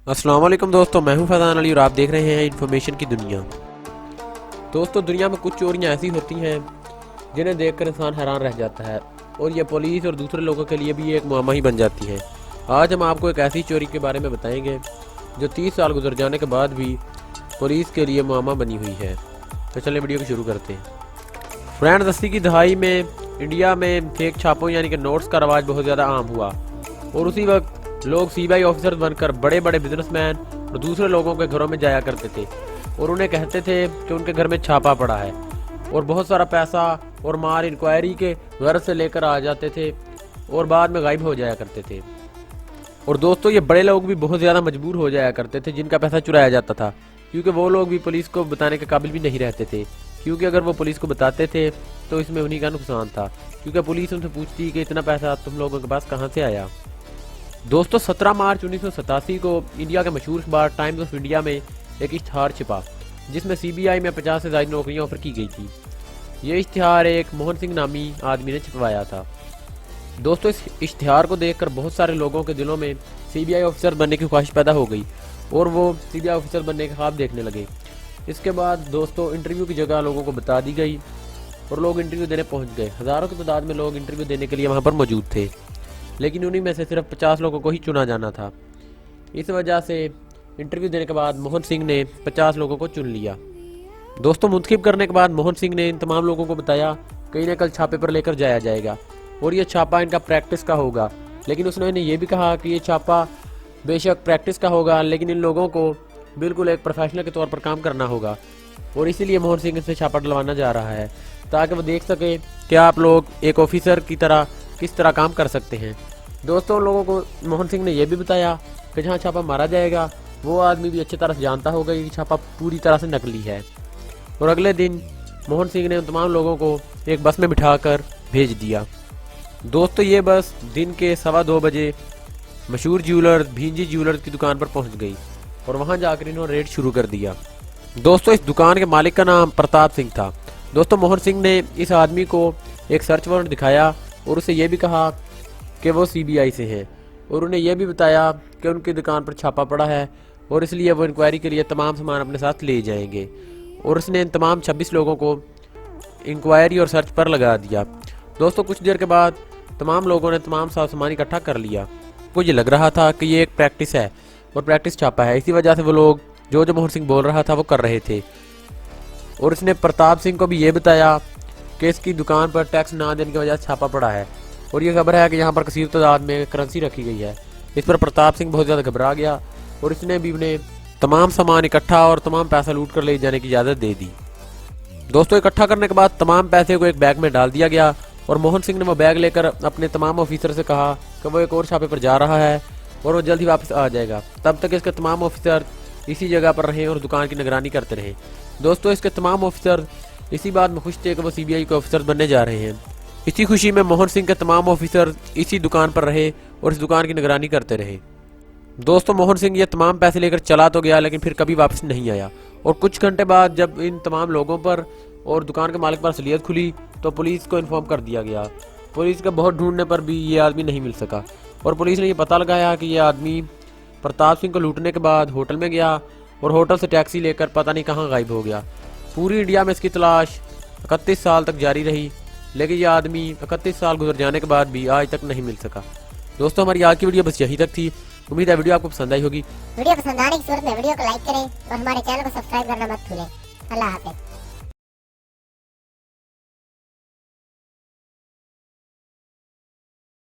अस्सलाम वालेकुम दोस्तों, मैं हूं फैज़ान अली और आप देख रहे हैं इन्फॉर्मेशन की दुनिया। दोस्तों, दुनिया में कुछ चोरियां ऐसी होती हैं जिन्हें देखकर इंसान हैरान रह जाता है और ये पुलिस और दूसरे लोगों के लिए भी एक मुअम्मा ही बन जाती है। आज हम आपको एक ऐसी चोरी के बारे में बताएंगे जो 30 साल गुजर जाने के बाद भी पुलिस के लिए मुअम्मा बनी हुई है। तो चलिए वीडियो को शुरू करते हैं। फ्रेंड्स, 80 की दहाई में इंडिया में फेक छापों यानी कि नोट्स का रवाज बहुत ज़्यादा आम हुआ और उसी वक्त लोग सीबीआई ऑफिसर बनकर बड़े बड़े बिजनेसमैन और दूसरे लोगों के घरों में जाया करते थे और उन्हें कहते थे कि उनके घर में छापा पड़ा है और बहुत सारा पैसा और माल इंक्वायरी के गर्ज से लेकर आ जाते थे और बाद में गायब हो जाया करते थे। और दोस्तों, ये बड़े लोग भी बहुत ज़्यादा मजबूर हो जाया करते थे जिनका पैसा चुराया जाता था, क्योंकि वो लोग भी पुलिस को बताने के काबिल भी नहीं रहते थे, क्योंकि अगर वो पुलिस को बताते थे तो इसमें उन्हीं का नुकसान था, क्योंकि पुलिस उनसे पूछती कि इतना पैसा तुम लोगों के पास कहाँ से आया। दोस्तों, 17 मार्च 1987 को इंडिया के मशहूर अखबार टाइम्स ऑफ इंडिया में एक इश्तिहार छिपा जिसमें सीबीआई में 50 से ज़्यादा नौकरियां ऑफर की गई थी। ये इश्तिहार एक मोहन सिंह नामी आदमी ने छिपवाया था। दोस्तों, इस इश्तिहार को देखकर बहुत सारे लोगों के दिलों में सीबीआई ऑफिसर बनने की ख्वाहिश पैदा हो गई और वो सीबीआई ऑफिसर बनने के ख्वाब देखने लगे। इसके बाद दोस्तों, इंटरव्यू की जगह लोगों को बता दी गई और लोग इंटरव्यू देने पहुंच गए। हज़ारों की तादाद में लोग इंटरव्यू देने के लिए वहाँ पर मौजूद थे, लेकिन उन्हीं में से सिर्फ 50 लोगों को ही चुना जाना था। इस वजह से इंटरव्यू देने के बाद मोहन सिंह ने 50 लोगों को चुन लिया। दोस्तों, मुंतखब करने के बाद मोहन सिंह ने इन तमाम लोगों को बताया कि इन्हें कल छापे पर लेकर जाया जाएगा और ये छापा इनका प्रैक्टिस का होगा, लेकिन उसने इन्हें यह भी कहा कि ये छापा बेशक प्रैक्टिस का होगा लेकिन इन लोगों को बिल्कुल एक प्रोफेशनल के तौर पर काम करना होगा और इसीलिए मोहन सिंह इनसे छापा डलवाना जा रहा है ताकि वो देख सके कि आप लोग एक ऑफिसर की तरह किस तरह काम कर सकते हैं। दोस्तों, उन लोगों को मोहन सिंह ने यह भी बताया कि जहाँ छापा मारा जाएगा वो आदमी भी अच्छी तरह से जानता होगा कि छापा पूरी तरह से नकली है। और अगले दिन मोहन सिंह ने उन तमाम लोगों को एक बस में बिठाकर भेज दिया। दोस्तों, ये बस दिन के 2:15 बजे मशहूर ज्वेलर भींजी ज्वेलर की दुकान पर पहुंच गई और वहां जाकर इन्होंने रेड शुरू कर दिया। दोस्तों, इस दुकान के मालिक का नाम प्रताप सिंह था। दोस्तों, मोहन सिंह ने इस आदमी को एक सर्च वारंट दिखाया और उसे यह भी कहा कि वो सीबीआई से हैं और उन्हें यह भी बताया कि उनकी दुकान पर छापा पड़ा है और इसलिए वो इंक्वायरी के लिए तमाम सामान अपने साथ ले जाएंगे। और उसने इन तमाम 26 लोगों को इंक्वायरी और सर्च पर लगा दिया। दोस्तों, कुछ देर के बाद तमाम लोगों ने तमाम सामान इकट्ठा कर लिया। को ये लग रहा था कि ये एक प्रैक्टिस है और प्रैक्टिस छापा है, इसी वजह से वो लोग जो मोहन सिंह बोल रहा था वो कर रहे थे। और इसने प्रताप सिंह को भी ये बताया कि इसकी दुकान पर टैक्स ना देने की वजह से छापा पड़ा है और ये खबर है कि यहाँ पर कसीर तादाद में करेंसी रखी गई है। इस पर प्रताप सिंह बहुत ज़्यादा घबरा गया और इसने भी उन्हें तमाम सामान इकट्ठा और तमाम पैसा लूट कर ले जाने की इजाज़त दे दी। दोस्तों, इकट्ठा करने के बाद तमाम पैसे को एक बैग में डाल दिया गया और मोहन सिंह ने वो बैग लेकर अपने तमाम ऑफिसर से कहा कि वो एक और छापे पर जा रहा है और वो जल्द ही वापस आ जाएगा। तब तक इसके तमाम ऑफिसर इसी जगह पर रहें और दुकान की निगरानी करते रहें। दोस्तों, इसके तमाम ऑफिसर इसी बात में खुश थे कि वो सीबीआई के ऑफिसर बनने जा रहे हैं। इसी खुशी में मोहन सिंह के तमाम ऑफिसर इसी दुकान पर रहे और इस दुकान की निगरानी करते रहे। दोस्तों, मोहन सिंह ये तमाम पैसे लेकर चला तो गया लेकिन फिर कभी वापस नहीं आया और कुछ घंटे बाद जब इन तमाम लोगों पर और दुकान के मालिक पर असलियत खुली तो पुलिस को इन्फॉर्म कर दिया गया। पुलिस का बहुत ढूंढने पर भी ये आदमी नहीं मिल सका और पुलिस ने ये पता लगाया कि ये आदमी प्रताप सिंह को लूटने के बाद होटल में गया और होटल से टैक्सी लेकर पता नहीं कहाँ गायब हो गया। पूरी इंडिया में इसकी तलाश 31 साल तक जारी रही, लेकिन ये आदमी 31 साल गुजर जाने के बाद भी आज तक नहीं मिल सका। दोस्तों, हमारी आज की वीडियो बस यहीं तक थी। उम्मीद है वीडियो आपको पसंद आई होगी। वीडियो पसंद आने की सूरत में वीडियो को लाइक करें और हमारे चैनल को सब्सक्राइब करना मत भूलें। अल्लाह हाफ़िज़।